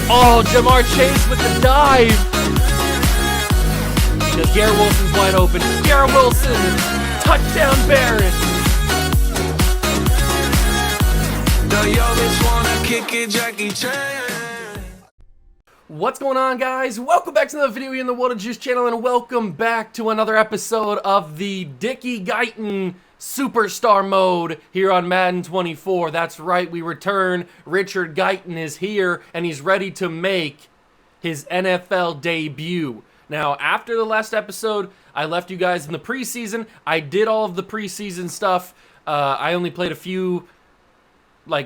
Oh, Jamar Chase with the dive. Because Garrett Wilson's wide open. Garrett Wilson, touchdown Barrett. What's going on, guys? Welcome back to another video in the What a Juice channel, and welcome back to another episode of the Dickie Guyton Superstar mode here on Madden 24. That's right, we return. Richard Guyton is here, and he's ready to make his NFL debut. Now, after the last episode, I left you guys in the preseason. I did all of the preseason stuff. I only played a few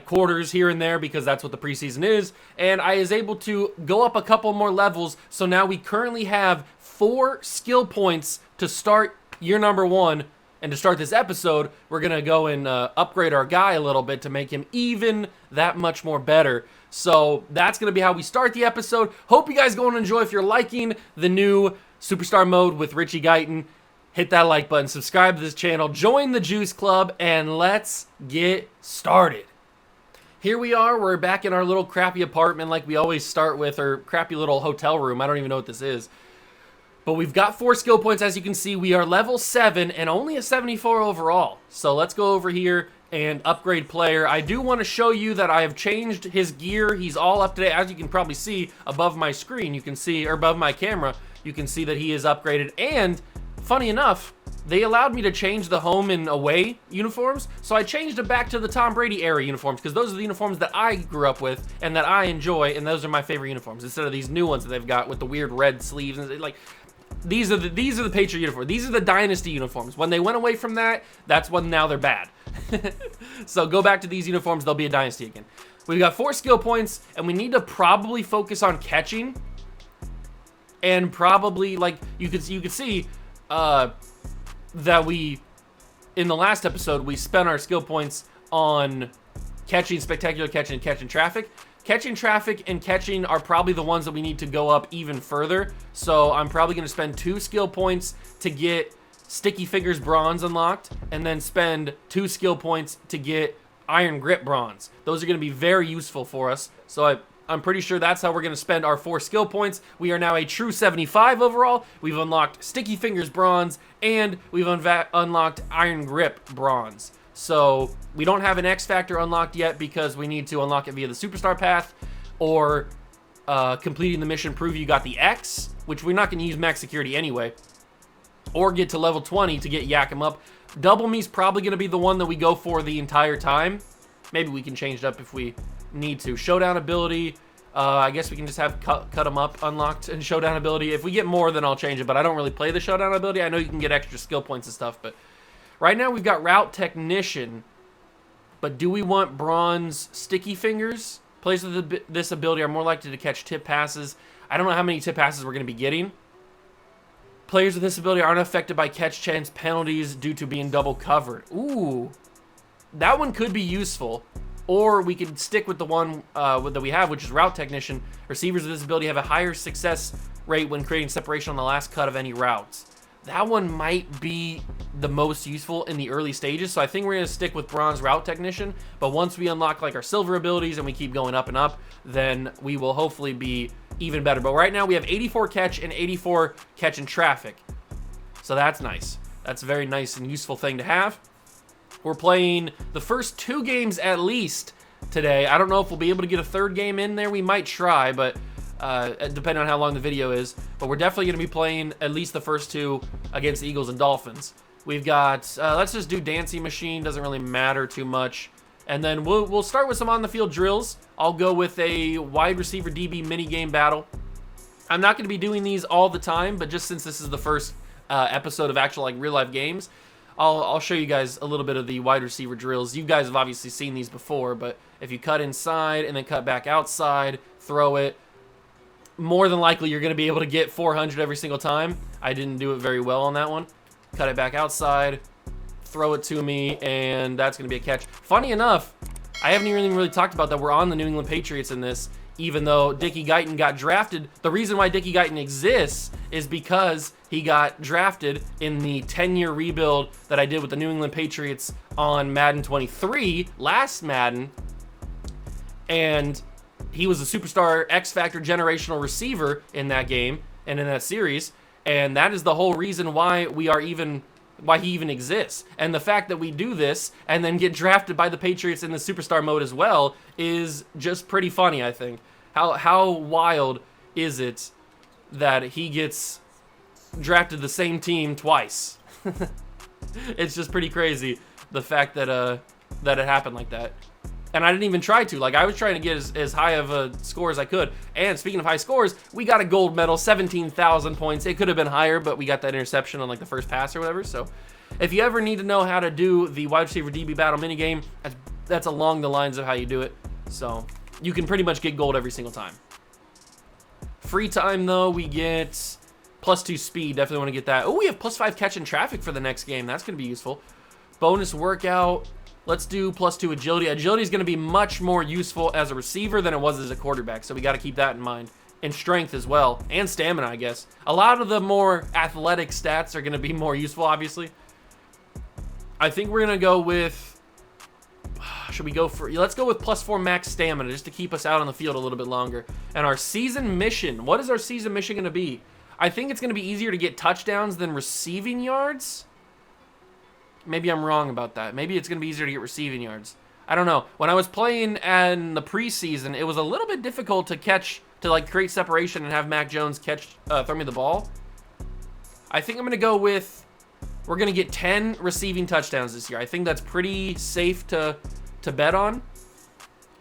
quarters here and there because that's what the preseason is, and I was able to go up a couple more levels. So now we currently have 4 skill points to start year number 1, and to start this episode we're gonna go and upgrade our guy a little bit to make him even that much more better. So that's gonna be how we start the episode. Hope you guys go and enjoy. If you're liking the new Superstar mode with Richie Guyton, hit that like button, subscribe to this channel, join the Juice Club, and let's get started. Here we are, we're back in our little crappy apartment like we always start with, or crappy little hotel room. I don't even know what this is. But we've got 4 skill points, as you can see. We are level 7 and only a 74 overall. So let's go over here and upgrade player. I do want to show you that I have changed his gear. He's all up to date. As you can probably see above my screen, you can see, or above my camera, you can see that he is upgraded. And funny enough, they allowed me to change the home and away uniforms, so I changed it back to the Tom Brady era uniforms, because those are the uniforms that I grew up with and that I enjoy, and those are my favorite uniforms, instead of these new ones that they've got with the weird red sleeves. And these are the Patriot uniforms. These are the Dynasty uniforms. When they went away from that, that's when now they're bad. So go back to these uniforms, they'll be a Dynasty again. We've got 4 skill points, and we need to probably focus on catching, and probably, you could see, that we, in the last episode, we spent our skill points on catching, spectacular catching, and catching traffic. Catching traffic and catching are probably the ones that we need to go up even further. So I'm probably going to spend 2 skill points to get Sticky Fingers Bronze unlocked, and then spend 2 skill points to get Iron Grip Bronze. Those are going to be very useful for us. So I'm pretty sure that's how we're going to spend our 4 skill points. We are now a true 75 overall. We've unlocked Sticky Fingers Bronze, and we've unlocked Iron Grip Bronze. So we don't have an X Factor unlocked yet because we need to unlock it via the Superstar path, or completing the mission prove you got the X, which we're not going to use max security anyway, or get to level 20 to get Yak 'em Up. Double Me's probably going to be the one that we go for the entire time. Maybe we can change it up if we need to. Showdown ability, I guess we can just have cut them up unlocked, and showdown ability. If we get more, then I'll change it, but I don't really play the showdown ability. I know you can get extra skill points and stuff, but right now we've got Route Technician. But do we want Bronze Sticky Fingers? Players with this ability are more likely to catch tip passes. I don't know how many tip passes we're going to be getting. Players with this ability aren't affected by catch chance penalties due to being double covered. Ooh, that one could be useful. Or we could stick with the one that we have, which is Route Technician. Receivers with this ability have a higher success rate when creating separation on the last cut of any routes. That one might be the most useful in the early stages, so I think we're going to stick with Bronze Route Technician. But once we unlock our silver abilities and we keep going up and up, then we will hopefully be even better. But right now we have 84 catch and 84 catch in traffic. So that's nice. That's a very nice and useful thing to have. We're playing the first 2 games at least today. I don't know if we'll be able to get a 3rd game in there. We might try, but depending on how long the video is. But we're definitely going to be playing at least the first 2 against the Eagles and Dolphins. We've got, let's just do Dancing Machine. Doesn't really matter too much. And then we'll start with some on-the-field drills. I'll go with a wide receiver DB mini-game battle. I'm not going to be doing these all the time, but just since this is the first episode of actual real-life games, I'll show you guys a little bit of the wide receiver drills. You guys have obviously seen these before, but if you cut inside and then cut back outside, throw it, more than likely you're going to be able to get 400 every single time. I didn't do it very well on that one. Cut it back outside, throw it to me, and that's going to be a catch. Funny enough, I haven't even really talked about that. We're on the New England Patriots in this, even though Dickie Guyton got drafted. The reason why Dickie Guyton exists is because he got drafted in the 10-year rebuild that I did with the New England Patriots on Madden 23, last Madden. And he was a superstar X-Factor generational receiver in that game and in that series. And that is the whole reason why why he even exists. And the fact that we do this and then get drafted by the Patriots in the superstar mode as well is just pretty funny, I think. How wild is it that he gets drafted the same team twice? It's just pretty crazy, the fact that that it happened like that. And I didn't even try to. Like, I was trying to get as high of a score as I could. And speaking of high scores, we got a gold medal, 17,000 points. It could have been higher, but we got that interception on, like, the first pass or whatever. So if you ever need to know how to do the wide receiver DB battle minigame, that's along the lines of how you do it. So you can pretty much get gold every single time. Free time, though, we get +2 speed. Definitely want to get that. Oh, we have +5 catch in traffic for the next game. That's going to be useful. Bonus workout. Let's do +2 agility. Agility is going to be much more useful as a receiver than it was as a quarterback, so we got to keep that in mind. And strength as well, and stamina, I guess. A lot of the more athletic stats are going to be more useful, obviously. I think we're going to go with... Should we go for... Let's go with +4 max stamina, just to keep us out on the field a little bit longer. And our season mission. What is our season mission going to be? I think it's going to be easier to get touchdowns than receiving yards. Maybe I'm wrong about that. Maybe it's going to be easier to get receiving yards. I don't know. When I was playing in the preseason, it was a little bit difficult to like create separation and have Mac Jones throw me the ball. I think I'm going to go with, we're going to get 10 receiving touchdowns this year. I think that's pretty safe to bet on.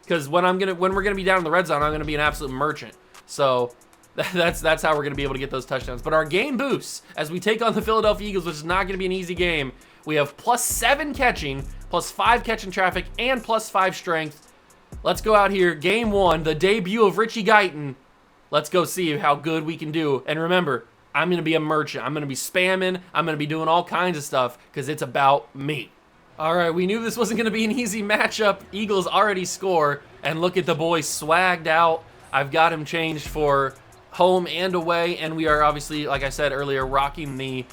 Because when we're going to be down in the red zone, I'm going to be an absolute merchant. So that's how we're going to be able to get those touchdowns. But our game boosts as we take on the Philadelphia Eagles, which is not going to be an easy game. We have +7 catching, +5 catching traffic, and +5 strength. Let's go out here. Game 1, the debut of Richie Guyton. Let's go see how good we can do. And remember, I'm going to be a merchant. I'm going to be spamming. I'm going to be doing all kinds of stuff because it's about me. All right, we knew this wasn't going to be an easy matchup. Eagles already score. And look at the boy swagged out. I've got him changed for home and away. And we are obviously, like I said earlier, rocking the...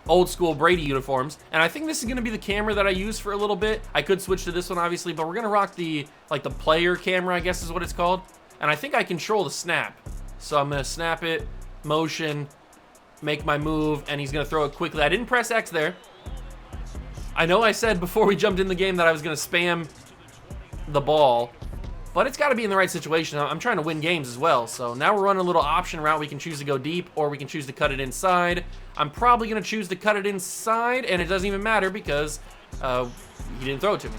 old school Brady uniforms, and I think this is going to be the camera that I use for a little bit. I could switch to this one, obviously, but we're going to rock the player camera, I guess is what it's called, and I think I control the snap. So I'm going to snap it, motion, make my move, and he's going to throw it quickly. I didn't press X there. I know I said before we jumped in the game that I was going to spam the ball, but it's got to be in the right situation. I'm trying to win games as well. So now we're running a little option route. We can choose to go deep, or we can choose to cut it inside. I'm probably going to choose to cut it inside, and it doesn't even matter because he didn't throw it to me.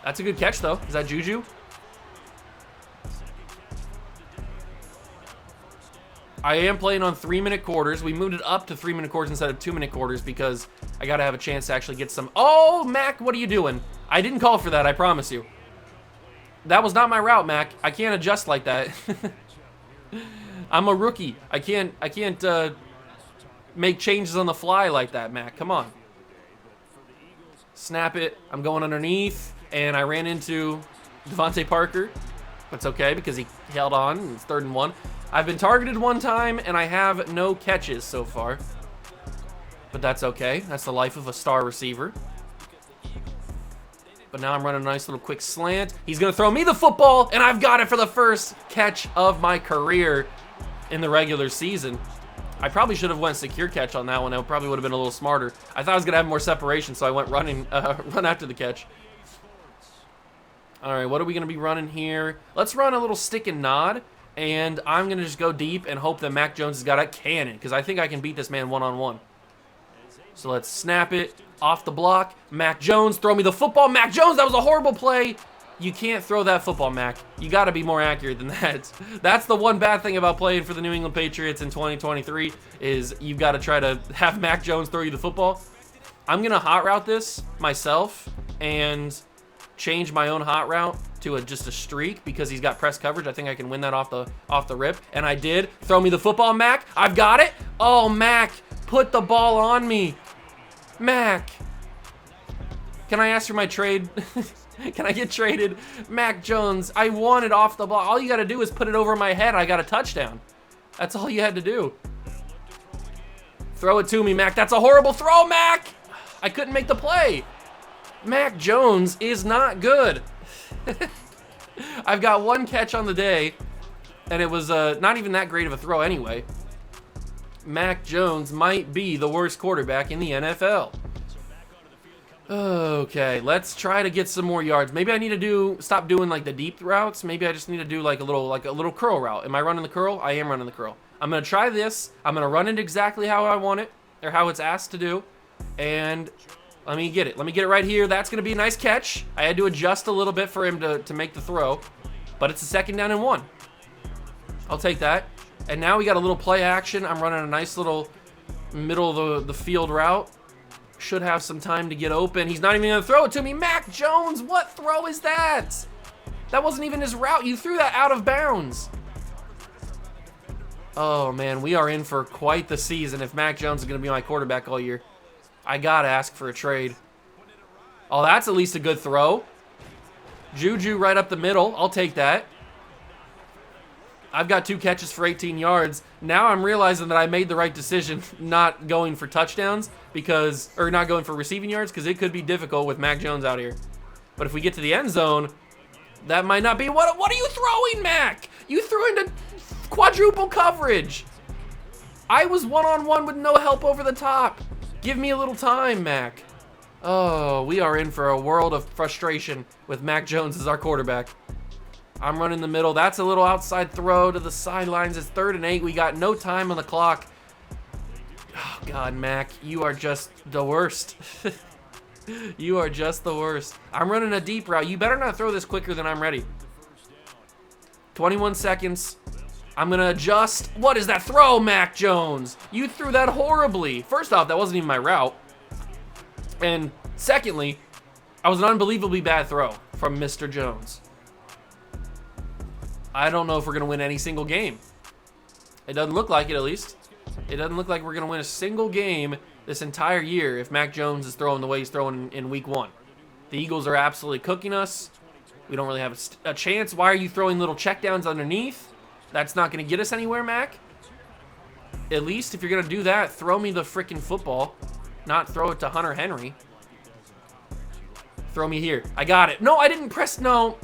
That's a good catch, though. Is that Juju? I am playing on 3-minute quarters. We moved it up to 3-minute quarters instead of 2-minute quarters because I got to have a chance to actually get some... Oh, Mac, what are you doing? I didn't call for that, I promise you. That was not my route, Mac. I can't adjust like that. I'm a rookie. I can't make changes on the fly like that, Mac. Come on. Snap it. I'm going underneath, and I ran into Devontae Parker. That's okay because he held on. It's 3rd and 1. I've been targeted one time, and I have no catches so far. But that's okay. That's the life of a star receiver. But now I'm running a nice little quick slant. He's going to throw me the football, and I've got it for the first catch of my career in the regular season. I probably should have went secure catch on that one. It probably would have been a little smarter. I thought I was going to have more separation, so I went run after the catch. All right, what are we going to be running here? Let's run a little stick and nod, and I'm going to just go deep and hope that Mac Jones has got a cannon, because I think I can beat this man one-on-one. So let's snap it off the block. Mac Jones, throw me the football. Mac Jones, that was a horrible play. You can't throw that football, Mac. You got to be more accurate than that. That's the one bad thing about playing for the New England Patriots in 2023 is you've got to try to have Mac Jones throw you the football. I'm going to hot route this myself and change my own hot route to just a streak because he's got press coverage. I think I can win that off the rip, and I did. Throw me the football, Mac. I've got it. Oh, Mac, put the ball on me. Mac, can I ask for my trade? Can I get traded? Mac Jones, I want it off the ball. All you got to do is put it over my head. I got a touchdown. That's all you had to do. Throw it to me, Mac. That's a horrible throw, Mac. I couldn't make the play. Mac Jones is not good. I've got one catch on the day, and it was not even that great of a throw anyway. Mac Jones might be the worst quarterback in the NFL. Okay, let's try to get some more yards. Maybe I need to stop doing like the deep routes. Maybe I just need to do like a little curl route. Am I running the curl? I am running the curl. I'm gonna try this. I'm gonna run it exactly how I want it, or how it's asked to do. And let me get it. Let me get it right here. That's gonna be a nice catch. I had to adjust a little bit for him to make the throw, but it's a 2nd down and 1. I'll take that. And now we got a little play action. I'm running a nice little middle of the field route. Should have some time to get open. He's not even gonna throw it to me. Mac Jones, what throw is that? That wasn't even his route. You threw that out of bounds. Oh man, we are in for quite the season if Mac Jones is gonna be my quarterback all year. I gotta ask for a trade. Oh, that's at least a good throw. Juju right up the middle. I'll take that. I've got 2 catches for 18 yards. Now I'm realizing that I made the right decision not going for touchdowns or not going for receiving yards, because it could be difficult with Mac Jones out here. But if we get to the end zone, that might not be. What are you throwing, Mac? You threw into quadruple coverage. I was one-on-one with no help over the top. Give me a little time, Mac. Oh, we are in for a world of frustration with Mac Jones as our quarterback. I'm running the middle. That's a little outside throw to the sidelines. It's 3rd and 8. We got no time on the clock. Oh, God, Mac, you are just the worst. You are just the worst. I'm running a deep route. You better not throw this quicker than I'm ready. 21 seconds. I'm going to adjust. What is that throw, Mac Jones? You threw that horribly. First off, that wasn't even my route. And secondly, that was an unbelievably bad throw from Mr. Jones. I don't know if we're going to win any single game. It doesn't look like it, at least. It doesn't look like we're going to win a single game this entire year if Mac Jones is throwing the way he's throwing in week 1. The Eagles are absolutely cooking us. We don't really have a chance. Why are you throwing little checkdowns underneath? That's not going to get us anywhere, Mac. At least if you're going to do that, throw me the freaking football, not throw it to Hunter Henry. Throw me here. I got it. No, I didn't press. No.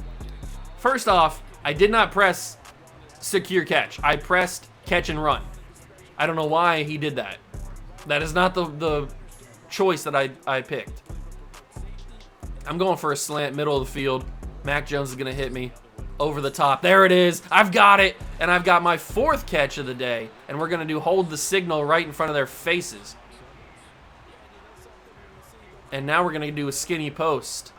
First off, I did not press secure catch. I pressed catch and run. I don't know why he did that. That is not the choice that I picked. I'm going for a slant, middle of the field. Mac Jones is going to hit me over the top. There it is. I've got it. And I've got my 4th catch of the day. And we're going to do hold the signal right in front of their faces. And now we're going to do a skinny post.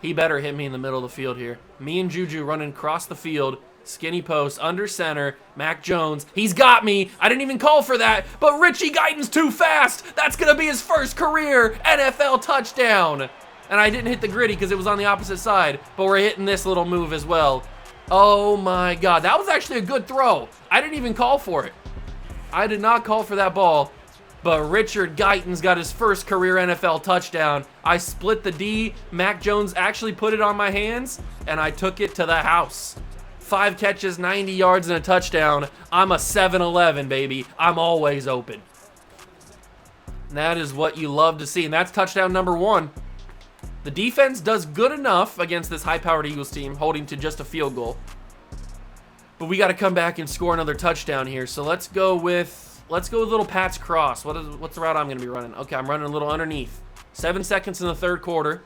He better hit me in the middle of the field here. Me and Juju running across the field. Skinny post, under center. Mac Jones. He's got me. I didn't even call for that. But Richie Guyton's too fast. That's going to be his first career NFL touchdown. And I didn't hit the gritty because it was on the opposite side. But we're hitting this little move as well. Oh my God. That was actually a good throw. I didn't even call for it. I did not call for that ball. But Richard Guyton's got his first career NFL touchdown. I split the D. Mac Jones actually put it on my hands, and I took it to the house. 5 catches, 90 yards, and a touchdown. I'm a 7-11, baby. I'm always open. And that is what you love to see, and that's touchdown number 1. The defense does good enough against this high-powered Eagles team, holding to just a field goal. But we got to come back and score another touchdown here. So let's go with little Pat's cross. What's the route I'm going to be running? Okay, I'm running a little underneath. 7 seconds in the 3rd quarter.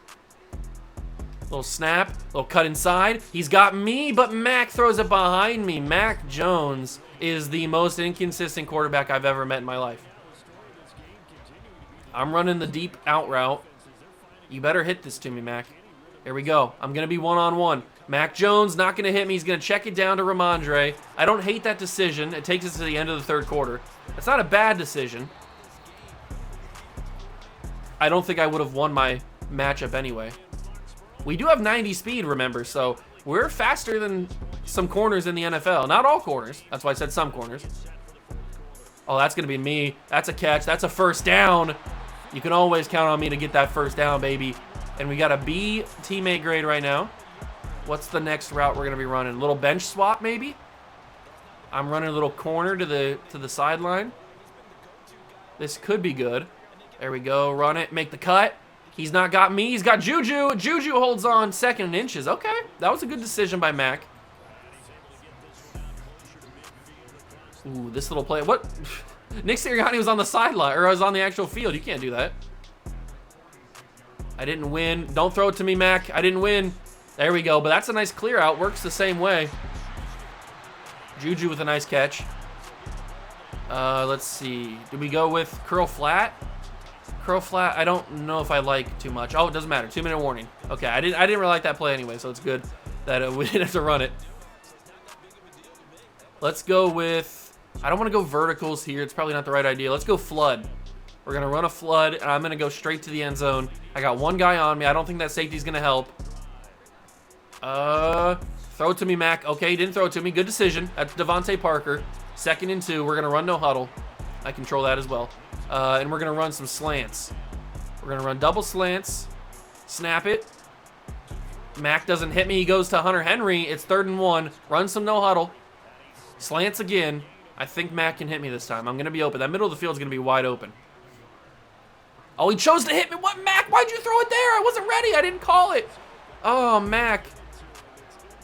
Little snap, little cut inside. He's got me, but Mac throws it behind me. Mac Jones is the most inconsistent quarterback I've ever met in my life. I'm running the deep out route. You better hit this to me, Mac. Here we go. I'm going to be one-on-one. Mac Jones not going to hit me. He's going to check it down to Ramondre. I don't hate that decision. It takes us to the end of the 3rd quarter. It's not a bad decision. I don't think I would have won my matchup anyway. We do have 90 speed, remember, so we're faster than some corners in the NFL. Not all corners. That's why I said some corners. Oh, that's going to be me. That's a catch. That's a first down. You can always count on me to get that first down, baby. And we got a B teammate grade right now. What's the next route we're going to be running? A little bench swap, maybe? I'm running a little corner to the sideline. This could be good. There we go. Run it. Make the cut. He's not got me. He's got Juju. Juju holds on 2nd and inches. Okay, that was a good decision by Mac. Ooh, this little play. What? Nick Sirianni was on the sideline, or was on the actual field. You can't do that. I didn't win. Don't throw it to me, Mac. I didn't win. There we go. But that's a nice clear out. Works the same way. Juju with a nice catch. Let's see. Do we go with curl flat? Curl flat, I don't know if I like too much. Oh, it doesn't matter. 2-minute warning. Okay, I didn't really like that play anyway, so it's good that we didn't have to run it. Let's go with, I don't want to go verticals here. It's probably not the right idea. Let's go flood. We're going to run a flood, and I'm going to go straight to the end zone. I got one guy on me. I don't think that safety's going to help. Throw it to me, Mac. Okay, he didn't throw it to me. Good decision. That's Devontae Parker. 2nd and 2. We're going to run no huddle. I control that as well. And we're going to run some slants. We're going to run double slants. Snap it. Mac doesn't hit me. He goes to Hunter Henry. It's 3rd and 1. Run some no huddle. Slants again. I think Mac can hit me this time. I'm going to be open. That middle of the field is going to be wide open. Oh, he chose to hit me. What, Mac? Why'd you throw it there? I wasn't ready. I didn't call it. Oh, Mac.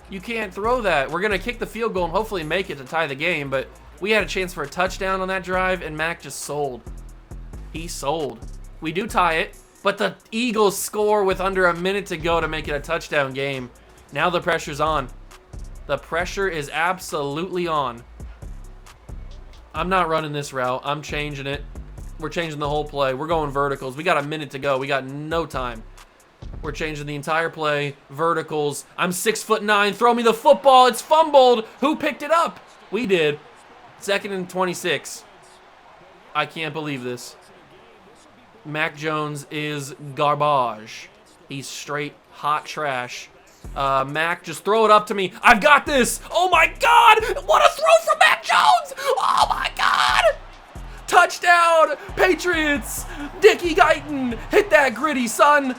You can't throw that. We're going to kick the field goal and hopefully make it to tie the game, but we had a chance for a touchdown on that drive, and Mac just sold. He sold. We do tie it, but the Eagles score with under a minute to go to make it a touchdown game. Now the pressure's on. The pressure is absolutely on. I'm not running this route. I'm changing it. We're changing the whole play. We're going verticals. We got a minute to go. We got no time. We're changing the entire play. Verticals. I'm 6'9". Throw me the football. It's fumbled. Who picked it up? We did. 2nd and 26. I can't believe this. Mac Jones is garbage. He's straight hot trash. Mac, just throw it up to me. I've got this. Oh my God. What a throw from Mac Jones. Oh my God. Touchdown, Patriots. Dickie Guyton. Hit that gritty, son.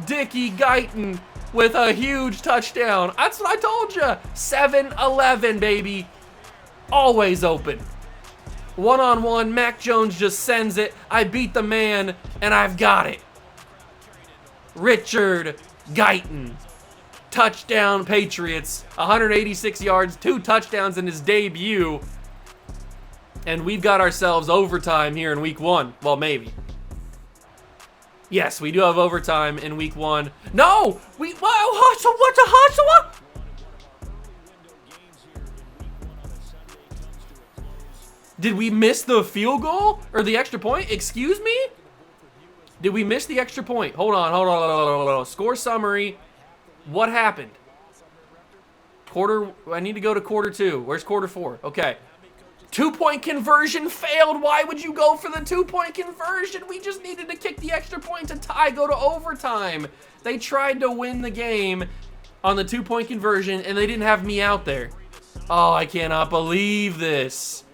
Dickie Guyton with a huge touchdown. That's what I told you. 7-11, baby. Always open. One-on-one, Mac Jones just sends it. I beat the man, and I've got it. Richard Guyton. Touchdown, Patriots. 186 yards, 2 touchdowns in his debut. And we've got ourselves overtime here in week 1. Well, maybe. Yes, we do have overtime in week 1. No! What? Did we miss the field goal? Or the extra point? Excuse me? Did we miss the extra point? Hold on. Score summary. What happened? I need to go to quarter 2. Where's quarter 4? Okay. 2-point conversion failed. Why would you go for the 2-point conversion? We just needed to kick the extra point to tie, go to overtime. They tried to win the game on the 2-point conversion, and they didn't have me out there. Oh, I cannot believe this.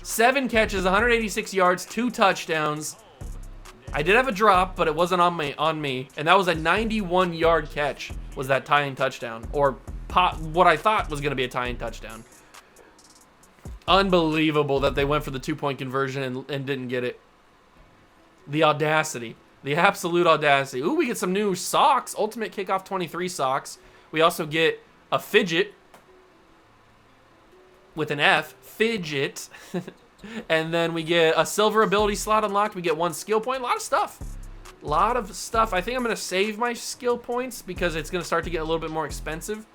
7 catches, 186 yards, 2 touchdowns. I did have a drop, but it wasn't on me. And that was a 91-yard catch, was that tying touchdown. Or what I thought was going to be a tying touchdown. Unbelievable that they went for the 2-point conversion and didn't get it. The audacity. The absolute audacity. Ooh, we get some new socks. Ultimate Kickoff 23 socks. We also get a fidget with an F. Fidget. And then we get a silver ability slot unlocked. We get 1 skill point. A lot of stuff. I think I'm going to save my skill points because it's going to start to get a little bit more expensive.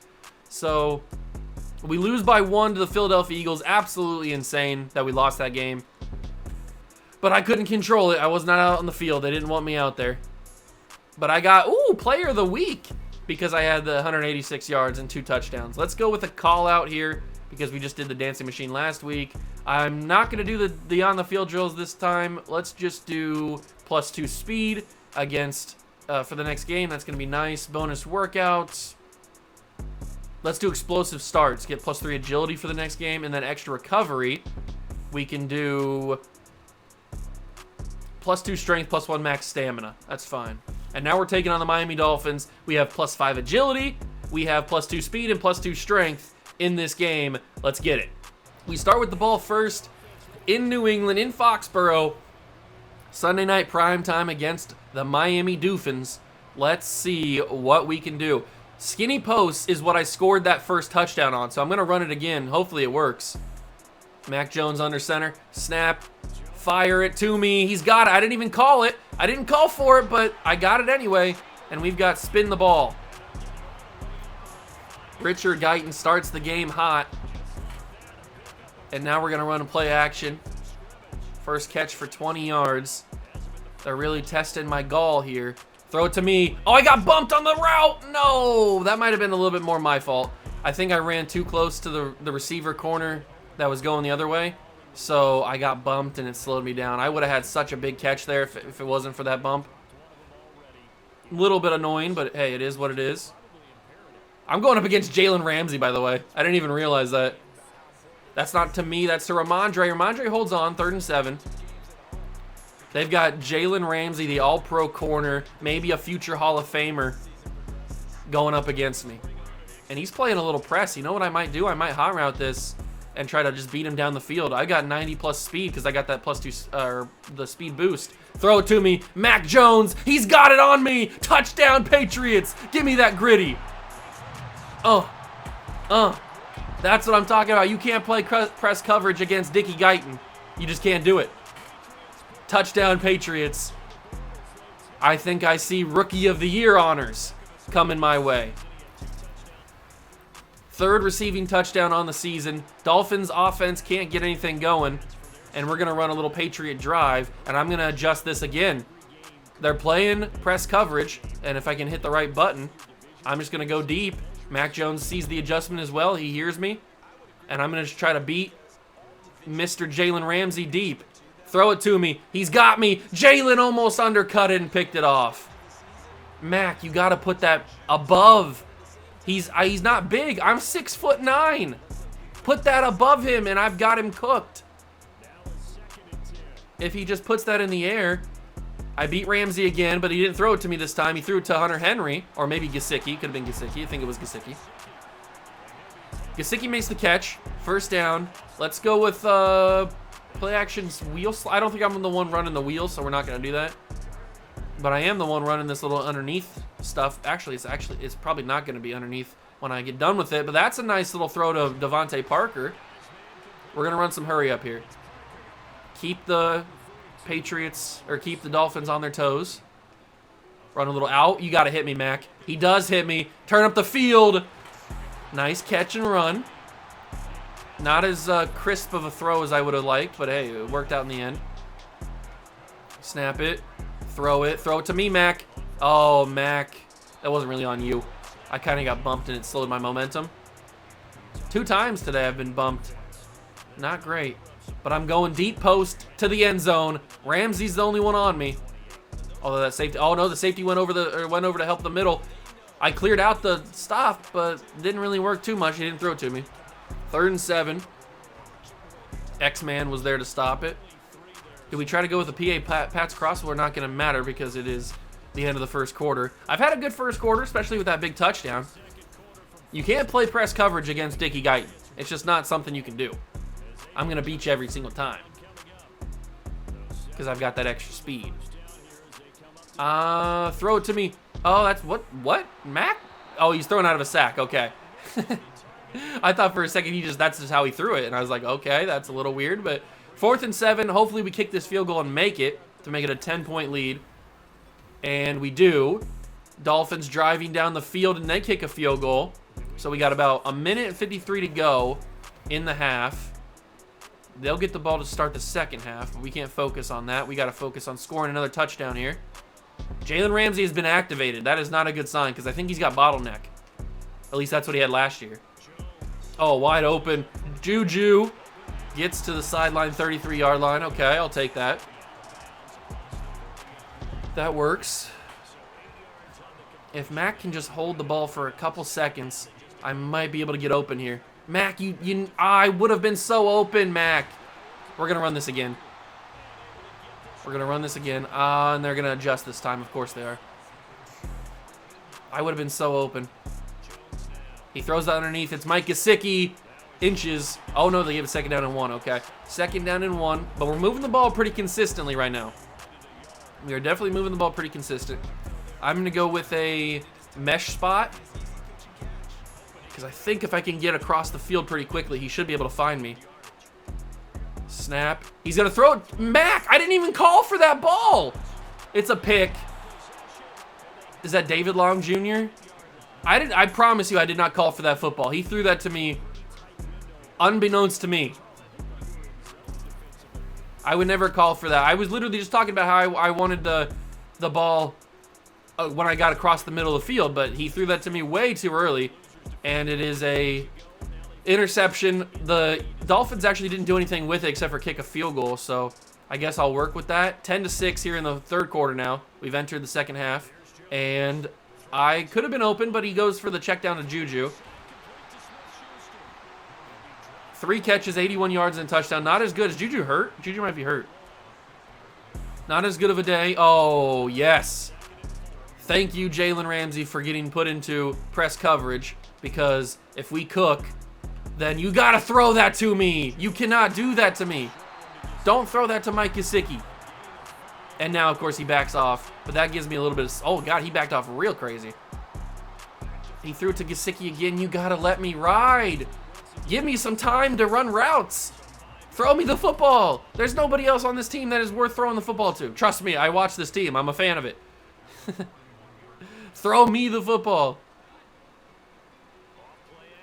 So we lose by 1 to the Philadelphia Eagles. Absolutely insane that we lost that game. But I couldn't control it. I was not out on the field. They didn't want me out there. But I got, player of the week because I had the 186 yards and 2 touchdowns. Let's go with a call out here because we just did the dancing machine last week. I'm not going to do the on-the-field drills this time. Let's just do +2 speed against, for the next game. That's going to be nice. Bonus workouts. Let's do explosive starts. Get +3 agility for the next game. And then extra recovery. We can do +2 strength, +1 max stamina. That's fine. And now we're taking on the Miami Dolphins. We have +5 agility. We have +2 speed and +2 strength in this game. Let's get it. We start with the ball first in New England, in Foxborough. Sunday night prime time against the Miami Dolphins. Let's see what we can do. Skinny posts is what I scored that first touchdown on, so I'm going to run it again. Hopefully it works. Mac Jones under center. Snap. Fire it to me. He's got it. I didn't even call it. I didn't call for it, but I got it anyway. And we've got spin the ball. Richard Guyton starts the game hot. And now we're going to run a play action. First catch for 20 yards. They're really testing my gall here. Throw it to me. Oh, I got bumped on the route. No, that might have been a little bit more my fault. I think I ran too close to the receiver corner that was going the other way. So I got bumped and it slowed me down. I would have had such a big catch there if it wasn't for that bump. A little bit annoying, but hey, it is what it is. I'm going up against Jalen Ramsey, by the way. I didn't even realize that. That's not to me. That's to Ramondre. Ramondre holds on, 3rd and 7. They've got Jalen Ramsey, the all-pro corner, maybe a future Hall of Famer, going up against me. And he's playing a little press. You know what I might do? I might hot route this and try to just beat him down the field. I got 90-plus speed because I got that +2, the speed boost. Throw it to me. Mac Jones. He's got it on me. Touchdown, Patriots. Give me that gritty. That's what I'm talking about. You can't play press coverage against Dickie Guyton. You just can't do it. Touchdown, Patriots. I think I see Rookie of the Year honors coming my way. 3rd receiving touchdown on the season. Dolphins offense can't get anything going. And we're going to run a little Patriot drive. And I'm going to adjust this again. They're playing press coverage. And if I can hit the right button, I'm just going to go deep. Mac Jones sees the adjustment as well. He hears me. And I'm going to just try to beat Mr. Jalen Ramsey deep. Throw it to me. He's got me. Jalen almost undercut it and picked it off. Mac, you got to put that above. He's not big. I'm 6'9". Put that above him, and I've got him cooked. If he just puts that in the air, I beat Ramsey again, but he didn't throw it to me this time. He threw it to Hunter Henry, or maybe Gesicki. Could have been Gesicki. I think it was Gesicki. Gesicki makes the catch. 1st down. Let's go with play action's wheel. I don't think I'm the one running the wheel, so we're not going to do that. But I am the one running this little underneath stuff. Actually, it's probably not going to be underneath when I get done with it. But that's a nice little throw to Devontae Parker. We're going to run some hurry up here. Keep the Patriots, or keep the Dolphins on their toes. Run a little out. You got to hit me, Mac. He does hit me. Turn up the field. Nice catch and run. Not as crisp of a throw as I would have liked, but hey, it worked out in the end. Snap it. Throw it. Throw it to me, Mac. Oh, Mac. That wasn't really on you. I kind of got bumped and it slowed my momentum. 2 times today I've been bumped. Not great. But I'm going deep post to the end zone. Ramsey's the only one on me. Although that safety. Oh no, the safety went over to help the middle. I cleared out the stop, but didn't really work too much. He didn't throw it to me. 3rd and 7. X-Man was there to stop it. Do we try to go with the Pat's cross? Well, not going to matter because it is the end of the 1st quarter. I've had a good 1st quarter, especially with that big touchdown. You can't play press coverage against Dickie Guyton. It's just not something you can do. I'm going to beat you every single time because I've got that extra speed. Throw it to me. Oh, that's what? Mac? Oh, he's throwing out of a sack. Okay. I thought for a second that's just how he threw it. And I was like, okay, that's a little weird. But 4th and 7. Hopefully we kick this field goal and make it to make it a 10-point lead. And we do. Dolphins driving down the field and they kick a field goal. So we got about 1:53 to go in the half. They'll get the ball to start the 2nd half, but we can't focus on that. We got to focus on scoring another touchdown here. Jalen Ramsey has been activated. That is not a good sign because I think he's got bottleneck. At least that's what he had last year. Oh, wide open. Juju gets to the sideline, 33-yard line. Okay, I'll take that. That works. If Mac can just hold the ball for a couple seconds, I might be able to get open here. Mac, I would have been so open, Mac. We're going to run this again. We're going to run this again. And they're going to adjust this time. Of course they are. I would have been so open. He throws that underneath. It's Mike Gesicki. Inches. Oh, no, they give it 2nd down and 1. Okay. 2nd down and 1. But we're moving the ball pretty consistently right now. We are definitely moving the ball pretty consistent. I'm going to go with a mesh spot, because I think if I can get across the field pretty quickly, he should be able to find me. Snap. He's going to throw it. Mac, I didn't even call for that ball. It's a pick. Is that David Long Jr.? I promise you I did not call for that football. He threw that to me unbeknownst to me. I would never call for that. I was literally just talking about how I wanted the ball when I got across the middle of the field, but he threw that to me way too early, and it is a interception. The Dolphins actually didn't do anything with it except for kick a field goal, so I guess I'll work with that. 10-6 here in the third quarter now. We've entered the second half, and I could have been open, but he goes for the check down to Juju. 3 catches, 81 yards, and a touchdown. Not as good. Is Juju hurt? Juju might be hurt. Not as good of a day. Oh, yes. Thank you, Jalen Ramsey, for getting put into press coverage, because if we cook, then you got to throw that to me. You cannot do that to me. Don't throw that to Mike Gesicki. And now, of course, he backs off, but that gives me a little bit of... Oh, God, he backed off real crazy. He threw it to Gesicki again. You got to let me ride. Give me some time to run routes. Throw me the football. There's nobody else on this team that is worth throwing the football to. Trust me, I watch this team. I'm a fan of it. Throw me the football.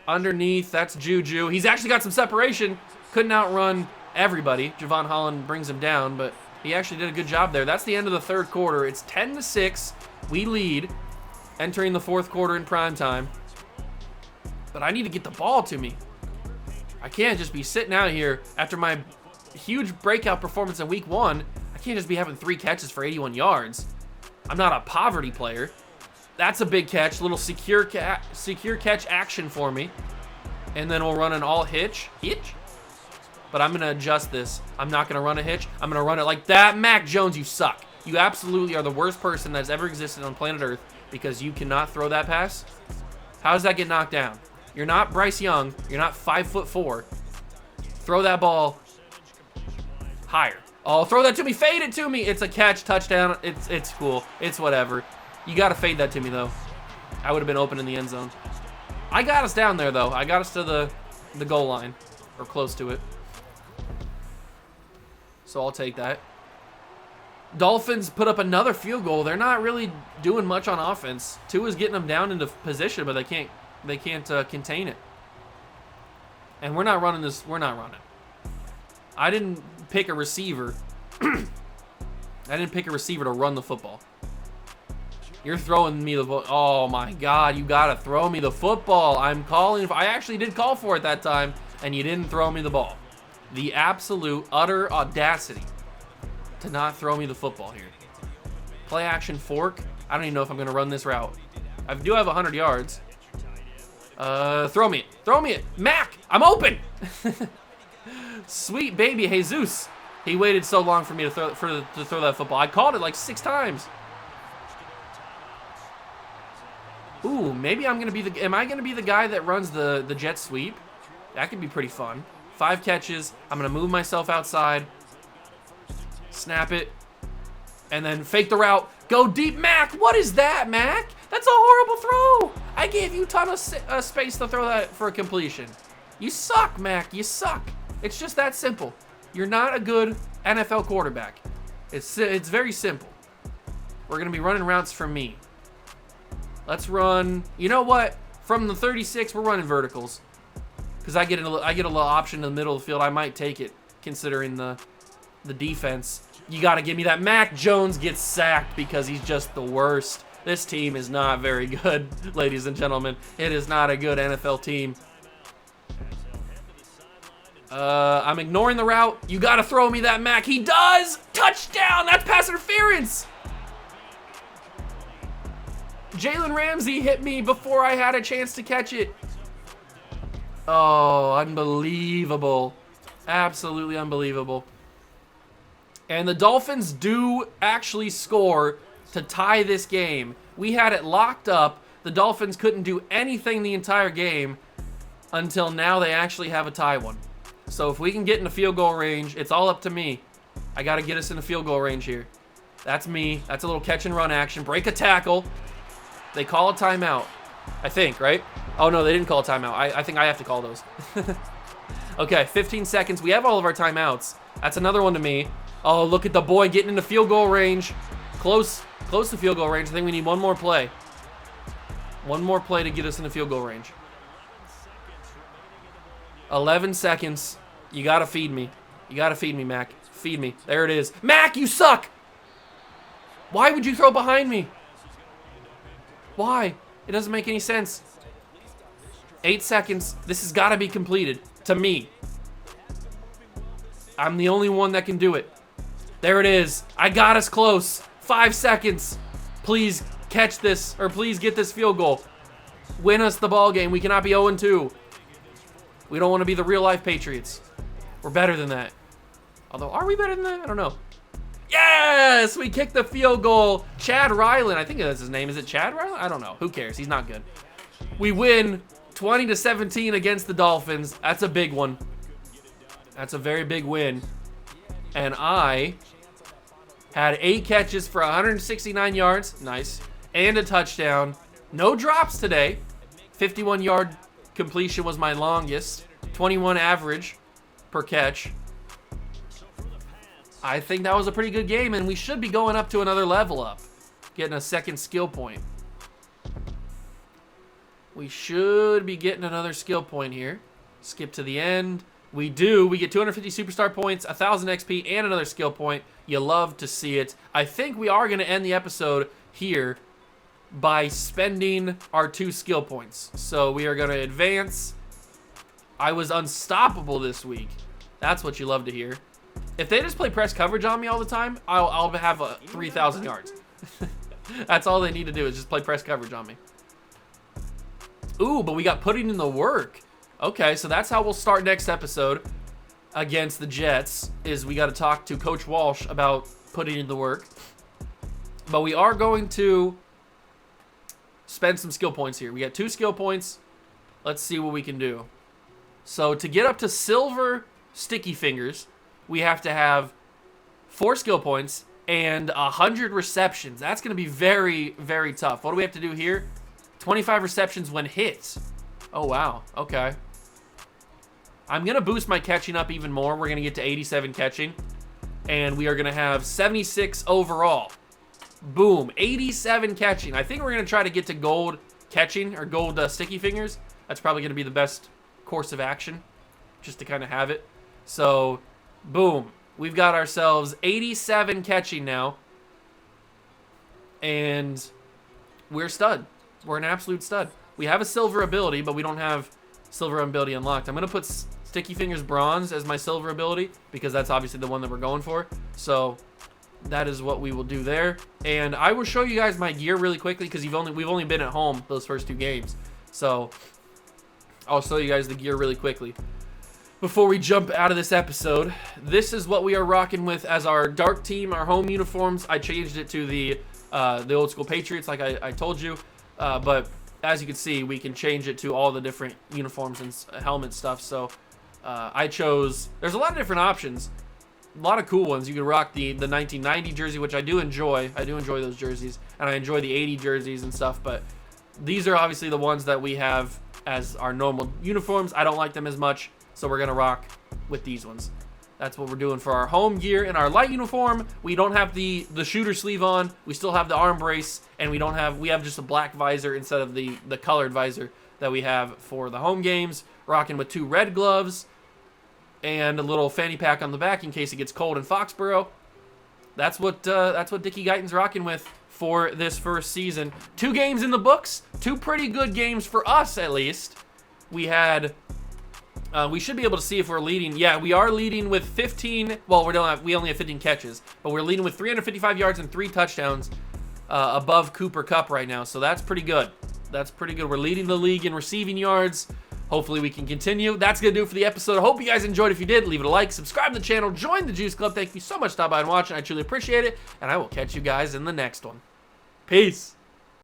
Underneath, that's Juju. He's actually got some separation. Couldn't outrun everybody. Javon Holland brings him down, but he actually did a good job there. That's the end of the third quarter. It's 10-6. We lead, entering the fourth quarter in prime time. But I need to get the ball to me. I can't just be sitting out here after my huge breakout performance in week 1. I can't just be having 3 catches for 81 yards. I'm not a poverty player. That's a big catch, little secure catch action for me. And then we'll run an all hitch. But I'm going to adjust this. I'm not going to run a hitch. I'm going to run it like that. Mac Jones, you suck. You absolutely are the worst person that's ever existed on planet Earth, because you cannot throw that pass. How does that get knocked down? You're not Bryce Young. You're not 5'4". Throw that ball higher. Oh, throw that to me. Fade it to me. It's a catch, touchdown. It's cool. It's whatever. You got to fade that to me, though. I would have been open in the end zone. I got us down there, though. I got us to the goal line, or close to it. So I'll take that. Dolphins put up another field goal. They're not really doing much on offense. Tua's getting them down into position, but they can't contain it. And we're not running this. We're not running. I didn't pick a receiver. I didn't pick a receiver to run the football. You're throwing me the ball. Oh, my God. You got to throw me the football. I'm calling. I actually did call for it that time, and you didn't throw me the ball. The absolute, utter audacity to not throw me the football here. Play action fork. I don't even know if I'm going to run this route. I do have 100 yards. Throw me it. Throw me it. Mac, I'm open. Sweet baby Jesus. He waited so long for me to throw that football. I called it like 6 times. Ooh, maybe I'm going to be the... Am I going to be the guy that runs the jet sweep? That could be pretty fun. 5 catches. I'm going to move myself outside. Snap it. And then fake the route. Go deep, Mac. What is that, Mac? That's a horrible throw. I gave you a ton of space to throw that for a completion. You suck, Mac. You suck. It's just that simple. You're not a good NFL quarterback. It's very simple. We're going to be running routes from me. Let's run. You know what? From the 36, we're running verticals. Because I get a little option in the middle of the field. I might take it, considering the defense. You got to give me that. Mac Jones gets sacked because he's just the worst. This team is not very good, ladies and gentlemen. It is not a good NFL team. I'm ignoring the route. You got to throw me that, Mac. He does! Touchdown! That's pass interference! Jalen Ramsey hit me before I had a chance to catch it. Oh, unbelievable. Absolutely unbelievable. And the Dolphins do actually score to tie this game. We had it locked up. The Dolphins couldn't do anything the entire game until now they actually have a tie one. So if we can get in the field goal range, it's all up to me. I got to get us in the field goal range here. That's me. That's a little catch and run action. Break a tackle. They call a timeout. I think, right? Oh, no, they didn't call a timeout. I think I have to call those. Okay, 15 seconds. We have all of our timeouts. That's another one to me. Oh, look at the boy getting into field goal range. Close to field goal range. I think we need one more play. One more play to get us into field goal range. 11 seconds. You got to feed me. You got to feed me, Mac. Feed me. There it is. Mac, you suck! Why would you throw behind me? Why? It doesn't make any sense. 8 seconds. This has got to be completed. To me. I'm the only one that can do it. There it is. I got us close. 5 seconds. Please catch this, or please get this field goal. Win us the ball game. We cannot be 0-2. We don't want to be the real-life Patriots. We're better than that. Although, are we better than that? I don't know. Yes! We kicked the field goal. Chad Ryland. I think that's his name. Is it Chad Ryland? I don't know. Who cares? He's not good. We win 20-17 against the Dolphins. That's a big one. That's a very big win. And I had 8 catches for 169 yards. Nice. And a touchdown. No drops today. 51-yard completion was my longest. 21 average per catch. I think that was a pretty good game, and we should be going up to another level up. Getting a second skill point. We should be getting another skill point here. Skip to the end. We do. We get 250 superstar points, 1,000 XP, and another skill point. You love to see it. I think we are going to end the episode here by spending our 2 skill points. So we are going to advance. I was unstoppable this week. That's what you love to hear. If they just play press coverage on me all the time, I'll have 3,000 yards. That's all they need to do is just play press coverage on me. Ooh, but we got putting in the work. Okay, so that's how we'll start next episode against the Jets, is we got to talk to Coach Walsh about putting in the work. But we are going to spend some skill points here. We got 2 skill points. Let's see what we can do. So to get up to silver sticky fingers, we have to have 4 skill points and 100 receptions. That's going to be very, very tough. What do we have to do here? 25 receptions when hit. Oh, wow. Okay. I'm going to boost my catching up even more. We're going to get to 87 catching. And we are going to have 76 overall. Boom. 87 catching. I think we're going to try to get to gold catching, or gold sticky fingers. That's probably going to be the best course of action, just to kind of have it. So, boom. We've got ourselves 87 catching now. And we're stud. We're an absolute stud. We have a silver ability, but we don't have silver ability unlocked. I'm going to put Sticky Fingers Bronze as my silver ability, because that's obviously the one that we're going for. So that is what we will do there. And I will show you guys my gear really quickly, because we've only been at home those first 2 games. So I'll show you guys the gear really quickly. Before we jump out of this episode, this is what we are rocking with as our dark team, our home uniforms. I changed it to the old school Patriots, like I told you. But as you can see, we can change it to all the different uniforms and helmet stuff. So I chose, there's a lot of different options, a lot of cool ones. You can rock the 1990 jersey, which I do enjoy. I do enjoy those jerseys, and I enjoy the 80 jerseys and stuff. But these are obviously the ones that we have as our normal uniforms. I don't like them as much, so we're gonna rock with these ones. That's what we're doing for our home gear. In our light uniform, we don't have the shooter sleeve on. We still have the arm brace, and we have just a black visor instead of the colored visor that we have for the home games. Rocking with 2 red gloves and a little fanny pack on the back in case it gets cold in Foxborough. That's what Dickie Guyton's rocking with for this first season. 2 games in the books. 2 pretty good games for us, at least. We had. We should be able to see if we're leading. Yeah, we are leading with 15. Well, we only have 15 catches, but we're leading with 355 yards and 3 touchdowns above Cooper Kupp right now. So that's pretty good. That's pretty good. We're leading the league in receiving yards. Hopefully we can continue. That's going to do it for the episode. I hope you guys enjoyed. If you did, leave it a like, subscribe to the channel, join the Juice Club. Thank you so much for stopping by and watching. I truly appreciate it, and I will catch you guys in the next one. Peace.